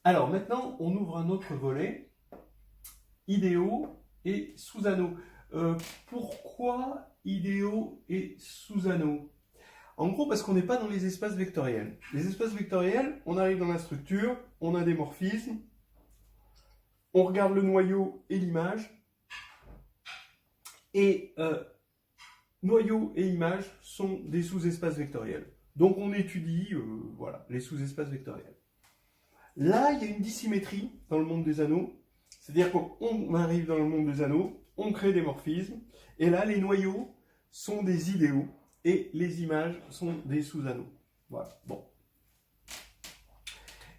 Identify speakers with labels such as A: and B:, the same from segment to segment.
A: Alors maintenant, on ouvre un autre volet, idéaux et sous-anneaux. Pourquoi idéaux et sous-anneaux? En gros, parce qu'on n'est pas dans les espaces vectoriels. Les espaces vectoriels, on arrive dans la structure, on a des morphismes, on regarde le noyau et l'image, et noyau et image sont des sous-espaces vectoriels. Donc on étudie voilà, les sous-espaces vectoriels. Là, il y a une dissymétrie dans le monde des anneaux, c'est-à-dire qu'on arrive dans le monde des anneaux, on crée des morphismes, et là, les noyaux sont des idéaux, et les images sont des sous-anneaux. Voilà, bon.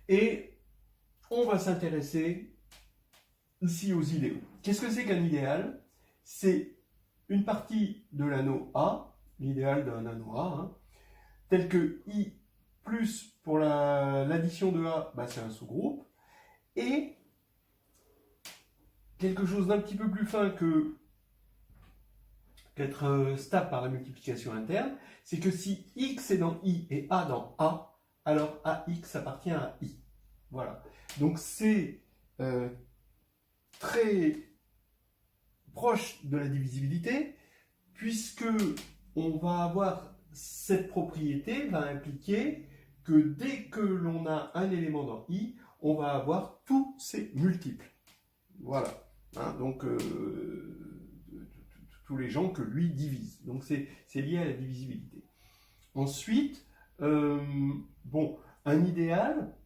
A: Et on va s'intéresser ici aux idéaux. Qu'est-ce que c'est qu'un idéal? C'est une partie de l'anneau A, l'idéal d'un anneau A, hein, tel que I plus pour l'addition de A, bah, c'est un sous-groupe, et quelque chose d'un petit peu plus fin qu'être stable par la multiplication interne, c'est que si X est dans I et A dans A, alors AX appartient à I. Voilà. Donc c'est très proche de la divisibilité, puisque on va avoir cette propriété va impliquer que dès que l'on a un élément dans I, on va avoir tous ses multiples. Voilà. Hein, donc tous les gens que lui divise. Donc c'est lié à la divisibilité. Ensuite, bon, un idéal,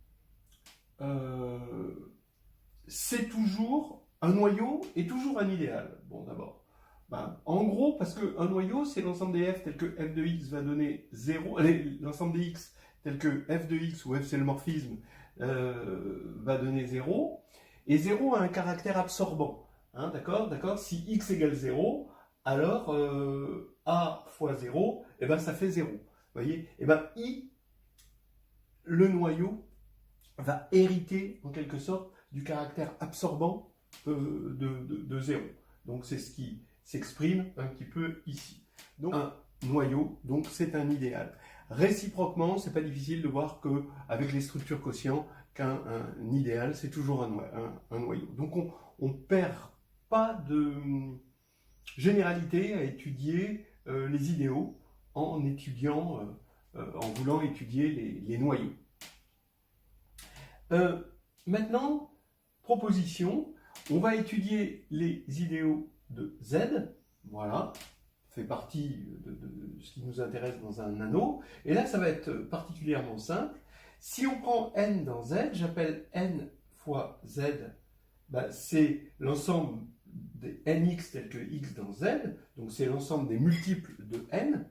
A: c'est toujours un noyau et toujours un idéal. Bon, d'abord. Ben, en gros, parce qu'un noyau, c'est l'ensemble des f tel que f de x va donner 0, l'ensemble des x tel que f de x, où f c'est le morphisme, va donner 0, et 0 a un caractère absorbant. Hein, d'accord? Si x égale 0, alors a fois 0, eh ben, ça fait 0. Vous voyez? Eh ben, i, le noyau, va hériter en quelque sorte du caractère absorbant de 0. Donc c'est ce qui s'exprime un petit peu ici. Donc un noyau, donc c'est un idéal. Réciproquement, c'est pas difficile de voir qu'avec les structures quotients, qu'un idéal, c'est toujours un noyau. Donc on perd pas de généralité à étudier les idéaux en étudiant, en voulant étudier les noyaux. Maintenant, proposition, on va étudier les idéaux de Z, voilà, fait partie de ce qui nous intéresse dans un anneau, et là ça va être particulièrement simple. Si on prend n dans Z, j'appelle n fois Z, ben, c'est l'ensemble des nx tel que x dans Z, donc c'est l'ensemble des multiples de n,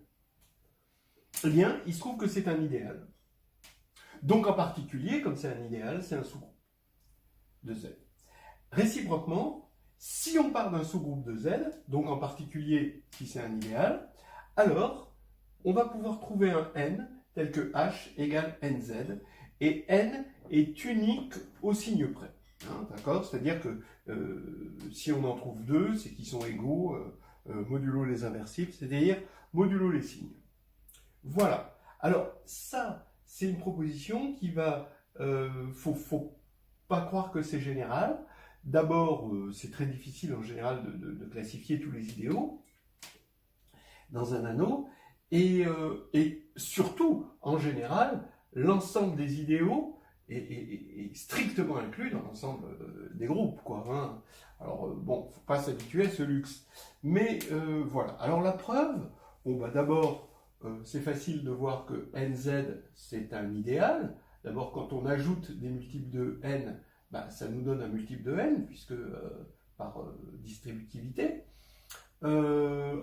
A: eh bien, il se trouve que c'est un idéal. Donc en particulier, comme c'est un idéal, c'est un sous-groupe de Z. Réciproquement, si on part d'un sous-groupe de Z, donc en particulier si c'est un idéal, alors on va pouvoir trouver un n tel que h égale nz, et n est unique au signe près. Hein, d'accord? C'est-à-dire que si on en trouve deux, c'est qu'ils sont égaux modulo les inversibles, c'est-à-dire modulo les signes. Voilà. Alors ça, c'est une proposition qui va... faut pas croire que c'est général. D'abord, c'est très difficile en général de classifier tous les idéaux dans un anneau. Et surtout, en général, l'ensemble des idéaux est strictement inclus dans l'ensemble des groupes, quoi, hein. Alors, bon, faut pas s'habituer à ce luxe. Mais voilà. Alors la preuve, bon, bah, d'abord, c'est facile de voir que nz, c'est un idéal. D'abord, quand on ajoute des multiples de n, bah, ça nous donne un multiple de n, puisque par distributivité.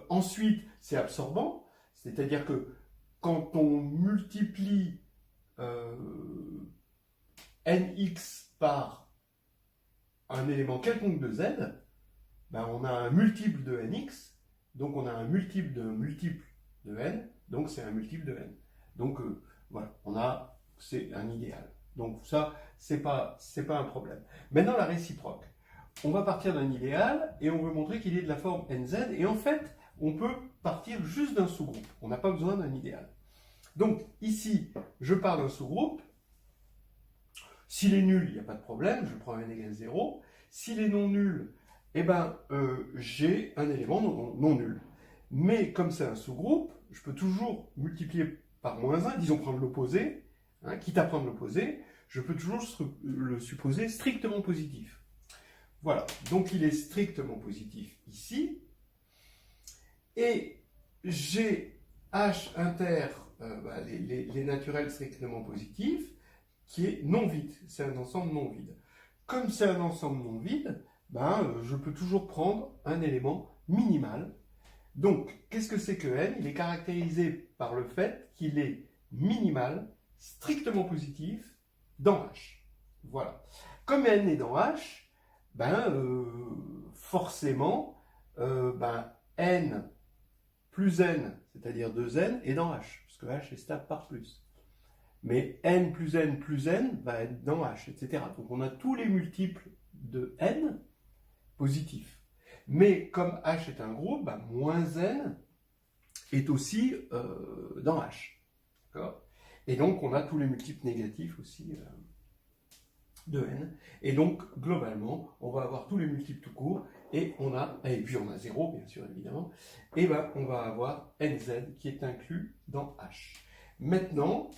A: Ensuite, c'est absorbant, c'est-à-dire que quand on multiplie nx par un élément quelconque de z, bah, on a un multiple de nx, donc on a un multiple de n, donc c'est un multiple de n. Donc voilà, c'est un idéal. Donc ça, c'est pas un problème. Maintenant, la réciproque. On va partir d'un idéal et on veut montrer qu'il est de la forme nz. Et en fait, on peut partir juste d'un sous-groupe. On n'a pas besoin d'un idéal. Donc ici, je pars d'un sous-groupe. S'il est nul, il n'y a pas de problème, je prends n égale 0. S'il est non nul, eh ben, j'ai un élément non nul. Mais comme c'est un sous-groupe, je peux toujours multiplier par moins 1, disons prendre l'opposé, hein, quitte à prendre l'opposé, je peux toujours le supposer strictement positif. Voilà, donc il est strictement positif ici. Et j'ai H inter, les naturels strictement positifs, qui est non vide. C'est un ensemble non vide. Comme c'est un ensemble non vide, je peux toujours prendre un élément minimal. Donc, qu'est-ce que c'est que n? Il est caractérisé par le fait qu'il est minimal, strictement positif, dans H. Voilà. Comme n est dans H, forcément, n plus n, c'est-à-dire 2n, est dans H, puisque H est stable par plus. Mais n plus n va être dans H, etc. Donc on a tous les multiples de n positifs. Mais comme H est un groupe, moins n est aussi dans H. Et donc on a tous les multiples négatifs aussi de n. Et donc globalement, on va avoir tous les multiples tout court, et puis on a 0 bien sûr évidemment, et on va avoir nz qui est inclus dans H. Maintenant,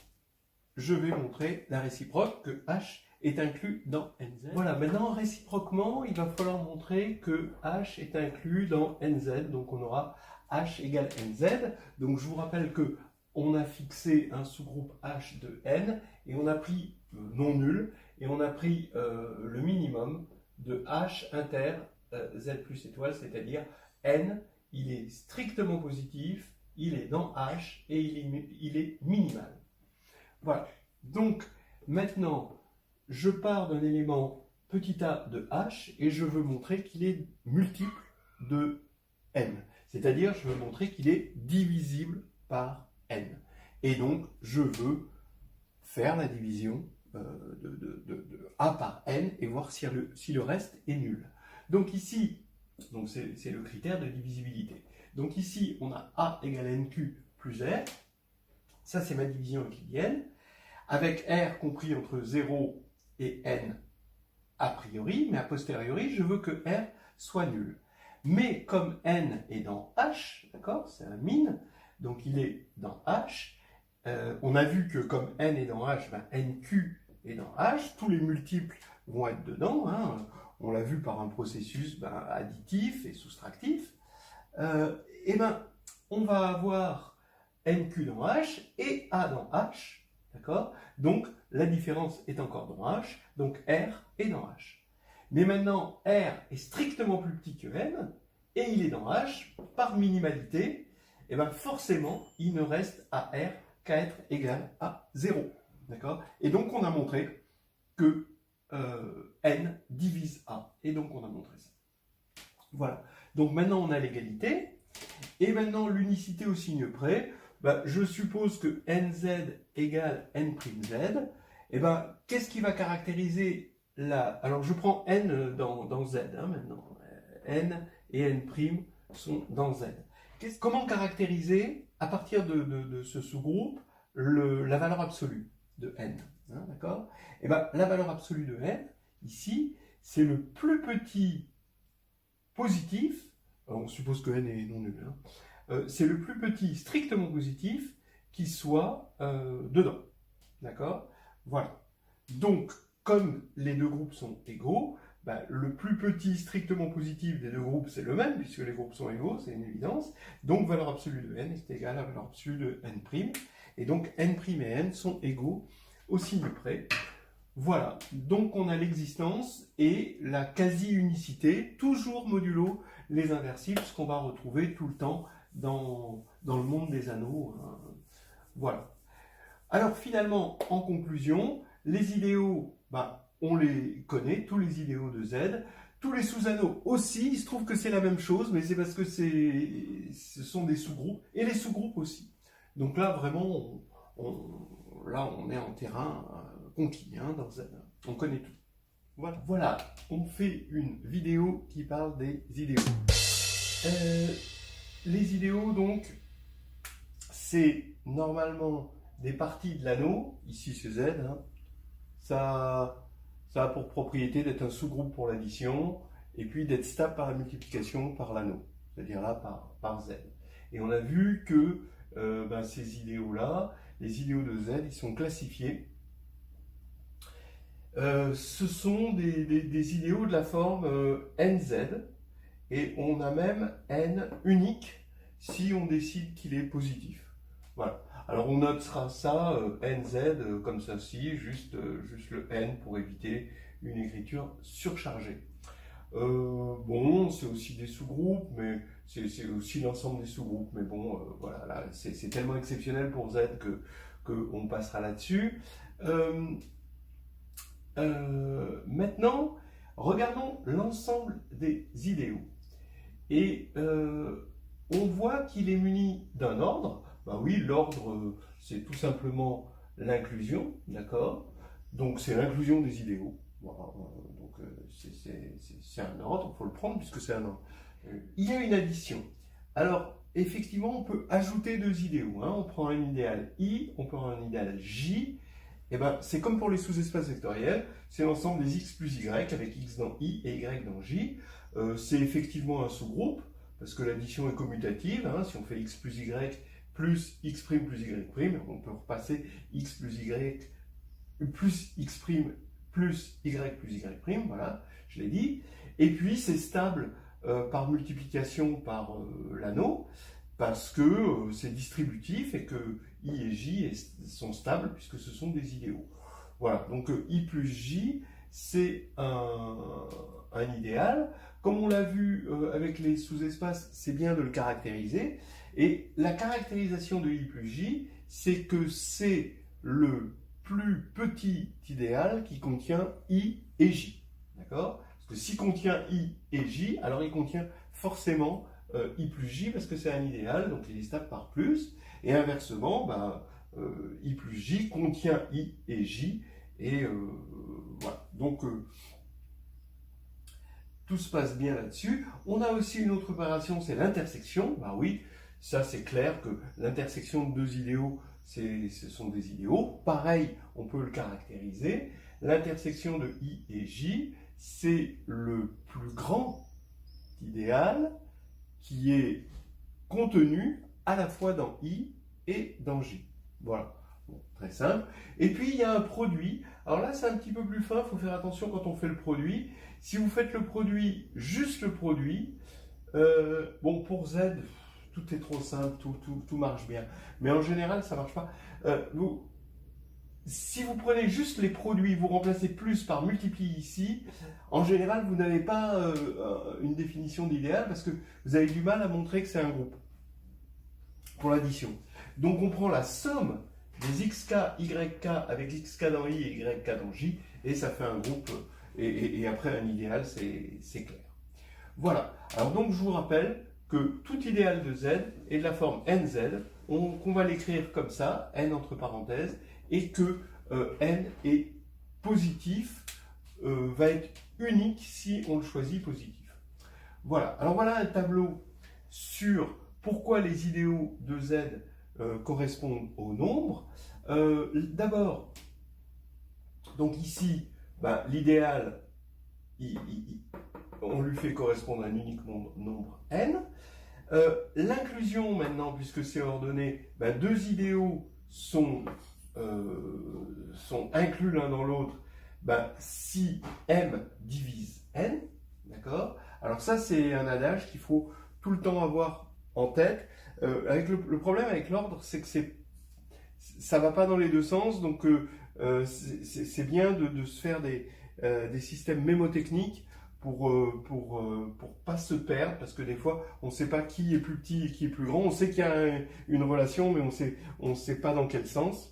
A: je vais montrer la réciproque que H est inclus dans nz. Voilà, maintenant réciproquement, il va falloir montrer que H est inclus dans nz, donc on aura H égale nz. Donc je vous rappelle que on a fixé un sous-groupe H de n, et on a pris non nul, et on a pris le minimum de H inter z plus étoile, c'est-à-dire n, il est strictement positif, il est dans H, et il est minimal. Voilà, donc maintenant, je pars d'un élément petit a de H et je veux montrer qu'il est multiple de n. C'est-à-dire, je veux montrer qu'il est divisible par n. Et donc, je veux faire la division de a par n et voir si le reste est nul. Donc ici, c'est le critère de divisibilité. Donc ici, on a a égale nq plus r. Ça, c'est ma division euclidienne, avec r compris entre 0 et n a priori, mais a posteriori, je veux que r soit nul. Mais comme n est dans H, d'accord, c'est un min, donc il est dans H, on a vu que comme n est dans H, nq est dans H, tous les multiples vont être dedans, hein, on l'a vu par un processus additif et soustractif, on va avoir nq dans H et a dans H, d'accord? Donc la différence est encore dans H, donc R est dans H. Mais maintenant, R est strictement plus petit que N, et il est dans H, par minimalité, et forcément, il ne reste à R qu'à être égal à 0. D'accord? Et donc on a montré que N divise A. Et donc on a montré ça. Voilà. Donc maintenant on a l'égalité, et maintenant l'unicité au signe près. Je suppose que nz égale n'z, et qu'est-ce qui va caractériser alors je prends n dans z, hein, maintenant, n et n' sont dans z. Comment caractériser, à partir de ce sous-groupe, la valeur absolue de n, hein, d'accord? La valeur absolue de n, ici, c'est le plus petit positif, on suppose que n est non nul, hein, c'est le plus petit strictement positif qui soit dedans. D'accord? Voilà. Donc, comme les deux groupes sont égaux, le plus petit strictement positif des deux groupes, c'est le même, puisque les groupes sont égaux, c'est une évidence. Donc, valeur absolue de n est égale à valeur absolue de n'. Et donc, n' et n sont égaux au signe près. Voilà. Donc, on a l'existence et la quasi-unicité, toujours modulo les inversibles, ce qu'on va retrouver tout le temps dans le monde des anneaux. Voilà. Alors finalement, en conclusion, les idéaux, on les connaît, tous les idéaux de Z. Tous les sous-anneaux aussi, il se trouve que c'est la même chose, mais c'est parce que ce sont des sous-groupes, et les sous-groupes aussi. Donc là, vraiment, on est en terrain conquis, hein, dans Z. On connaît tout. Voilà, on fait une vidéo qui parle des idéaux. Les idéaux, donc, c'est normalement des parties de l'anneau, ici c'est Z, hein. Ça ça a pour propriété d'être un sous-groupe pour l'addition, et puis d'être stable par la multiplication par l'anneau, c'est-à-dire là par Z. Et on a vu que ces idéaux-là, les idéaux de Z, ils sont classifiés. Ce sont des idéaux de la forme NZ, et on a même N unique si on décide qu'il est positif. Voilà. Alors on notera ça, NZ, comme ceci, juste le N pour éviter une écriture surchargée. Bon, c'est aussi des sous-groupes, mais c'est aussi l'ensemble des sous-groupes. Mais bon, voilà, là, c'est tellement exceptionnel pour Z qu'on passera là-dessus. Maintenant, regardons l'ensemble des idéaux. Et on voit qu'il est muni d'un ordre. Ben oui, l'ordre, c'est tout simplement l'inclusion, d'accord? Donc c'est l'inclusion des idéaux. Voilà, donc c'est un ordre, il faut le prendre puisque c'est un ordre. Il y a une addition. Alors, effectivement, on peut ajouter deux idéaux. Hein. On prend un idéal I, on prend un idéal J. Et ben, c'est comme pour les sous-espaces vectoriels, c'est l'ensemble des x plus y avec x dans I et y dans J. C'est effectivement un sous-groupe, parce que l'addition est commutative. Hein. Si on fait x plus y plus x' plus y', on peut repasser x plus y plus x' plus y plus y', voilà, je l'ai dit. Et puis c'est stable par multiplication par l'anneau, parce que c'est distributif et que I et J sont stables puisque ce sont des idéaux. Voilà, donc I plus J, c'est un idéal. Comme on l'a vu avec les sous-espaces, c'est bien de le caractériser. Et la caractérisation de I plus J, c'est que c'est le plus petit idéal qui contient I et J. D'accord? Parce que s'il contient I et J, alors il contient forcément I plus J parce que c'est un idéal, donc il est stable par plus. Et inversement, I plus J contient I et J. Et voilà. Donc tout se passe bien là-dessus. On a aussi une autre opération, c'est l'intersection. Bah oui, ça c'est clair que l'intersection de deux idéaux, ce sont des idéaux. Pareil, on peut le caractériser. L'intersection de I et J, c'est le plus grand idéal qui est contenu à la fois dans I et dans J. Voilà, bon, très simple. Et puis il y a un produit. Alors là, c'est un petit peu plus fin, il faut faire attention quand on fait le produit. Si vous faites le produit, juste le produit, bon, pour Z, tout est trop simple, tout marche bien. Mais en général, ça ne marche pas. Si vous prenez juste les produits, vous remplacez plus par multiplie ici, en général, vous n'avez pas une définition d'idéal parce que vous avez du mal à montrer que c'est un groupe pour l'addition. Donc on prend la somme des xk, yk avec xk dans i et yk dans j, et ça fait un groupe, et après un idéal, c'est clair. Voilà, alors donc je vous rappelle que tout idéal de z est de la forme nz, qu'on va l'écrire comme ça, n entre parenthèses, et que n est positif, va être unique si on le choisit positif. Voilà, alors voilà un tableau sur pourquoi les idéaux de z correspondent au nombre. D'abord, donc ici, l'idéal, on lui fait correspondre à un unique nombre n. L'inclusion maintenant, puisque c'est ordonné, deux idéaux sont inclus l'un dans l'autre si m divise n, d'accord? Alors ça, c'est un adage qu'il faut tout le temps avoir en tête. Avec le problème avec l'ordre, c'est que ça va pas dans les deux sens, donc c'est bien de se faire des systèmes mémotechniques pour pas se perdre, parce que des fois, on ne sait pas qui est plus petit et qui est plus grand. On sait qu'il y a une relation, mais on ne sait pas dans quel sens.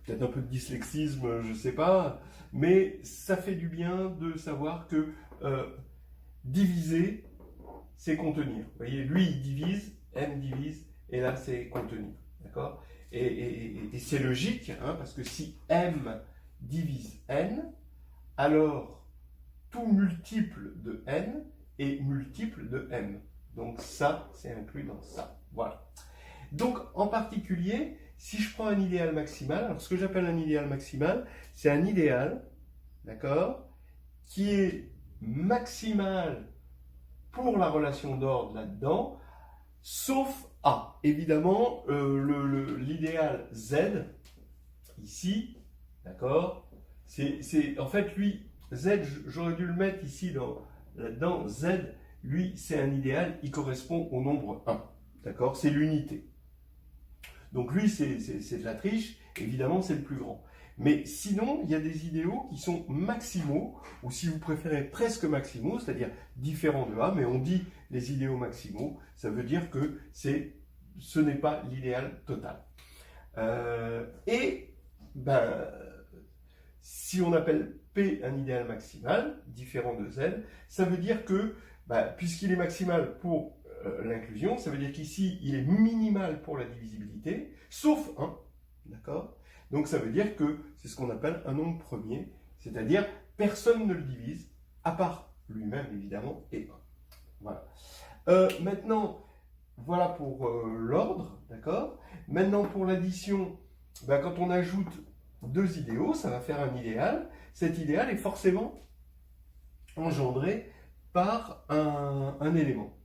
A: Peut-être un peu de dyslexisme, je ne sais pas, mais ça fait du bien de savoir que diviser, c'est contenir. Vous voyez, lui, il divise, m divise, et là, c'est contenir. D'accord ? Et c'est logique, hein, parce que si m divise n, alors tout multiple de n est multiple de m. Donc ça, c'est inclus dans ça. Voilà. Donc, en particulier, si je prends un idéal maximal, alors ce que j'appelle un idéal maximal, c'est un idéal d'accord, qui est maximal pour la relation d'ordre là-dedans, sauf A. Évidemment, l'idéal Z, ici, d'accord, en fait, lui, Z, j'aurais dû le mettre ici, là-dedans, Z, lui, c'est un idéal, il correspond au nombre 1, d'accord, c'est l'unité. Donc lui, c'est de la triche, évidemment, c'est le plus grand. Mais sinon, il y a des idéaux qui sont maximaux, ou si vous préférez presque maximaux, c'est-à-dire différents de A, mais on dit les idéaux maximaux, ça veut dire que ce n'est pas l'idéal total. Si on appelle P un idéal maximal, différent de Z, ça veut dire que, puisqu'il est maximal pour l'inclusion, ça veut dire qu'ici, il est minimal pour la divisibilité, sauf 1, d'accord ? Donc ça veut dire que c'est ce qu'on appelle un nombre premier, c'est-à-dire personne ne le divise, à part lui-même évidemment, et 1. Voilà. Maintenant, voilà pour l'ordre, d'accord? Maintenant pour l'addition, quand on ajoute deux idéaux, ça va faire un idéal. Cet idéal est forcément engendré par un élément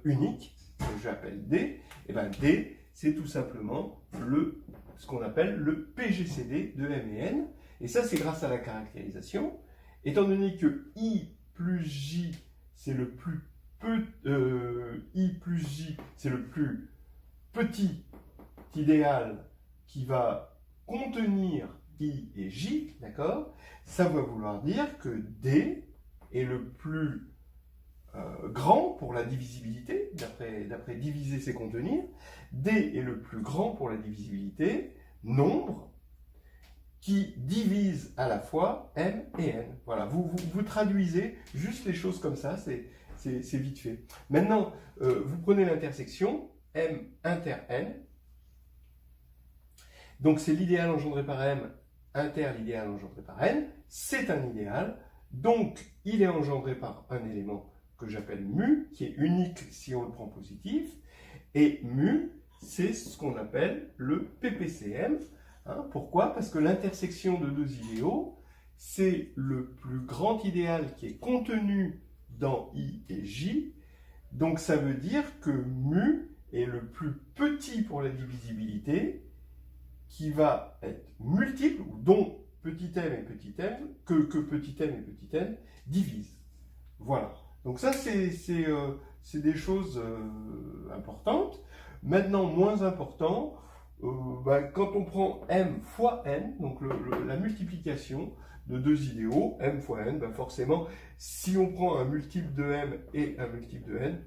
A: unique, que j'appelle D. Et bien D, c'est tout simplement ce qu'on appelle le PGCD de M et N. Et ça, c'est grâce à la caractérisation. Étant donné que I plus J, c'est le plus petit idéal qui va contenir I et J, d'accord? Ça va vouloir dire que D est le plus grand pour la divisibilité, d'après diviser c'est contenir. D est le plus grand pour la divisibilité, nombre qui divise à la fois M et N. Voilà, vous traduisez juste les choses comme ça, c'est vite fait. Maintenant, vous prenez l'intersection M inter N. Donc c'est l'idéal engendré par M inter l'idéal engendré par N. C'est un idéal, donc il est engendré par un élément que j'appelle mu, qui est unique si on le prend positif. Et mu, c'est ce qu'on appelle le PPCM. Pourquoi? Parce que l'intersection de deux idéaux, c'est le plus grand idéal qui est contenu dans I et J. Donc ça veut dire que mu est le plus petit pour la divisibilité, qui va être multiple, ou dont petit m et petit m, que petit m et petit n divisent. Voilà. Donc ça, c'est des choses importantes. Maintenant, moins important, quand on prend m fois n, donc la multiplication de deux idéaux, m fois n, forcément, si on prend un multiple de m et un multiple de n,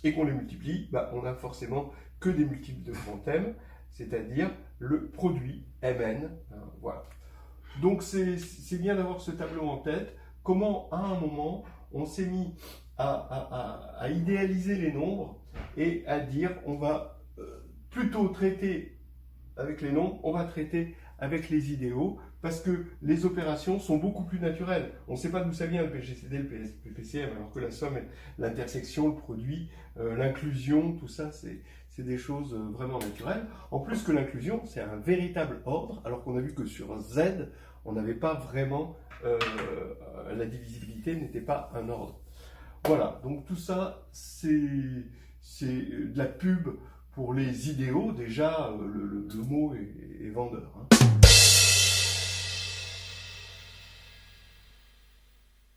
A: et qu'on les multiplie, on n'a forcément que des multiples de grand M, c'est-à-dire le produit Mn. Voilà. Donc c'est bien d'avoir ce tableau en tête. Comment, à un moment, on s'est mis à idéaliser les nombres et à dire on va plutôt traiter avec les nombres, on va traiter avec les idéaux, parce que les opérations sont beaucoup plus naturelles. On ne sait pas d'où ça vient, le PGCD, le PPCM, alors que la somme, l'intersection, le produit, l'inclusion, tout ça, c'est des choses vraiment naturelles. En plus que l'inclusion, c'est un véritable ordre, alors qu'on a vu que sur Z, on n'avait pas vraiment, la divisibilité n'était pas un ordre. Voilà, donc tout ça, c'est de la pub pour les idéaux. Déjà, le mot est vendeur.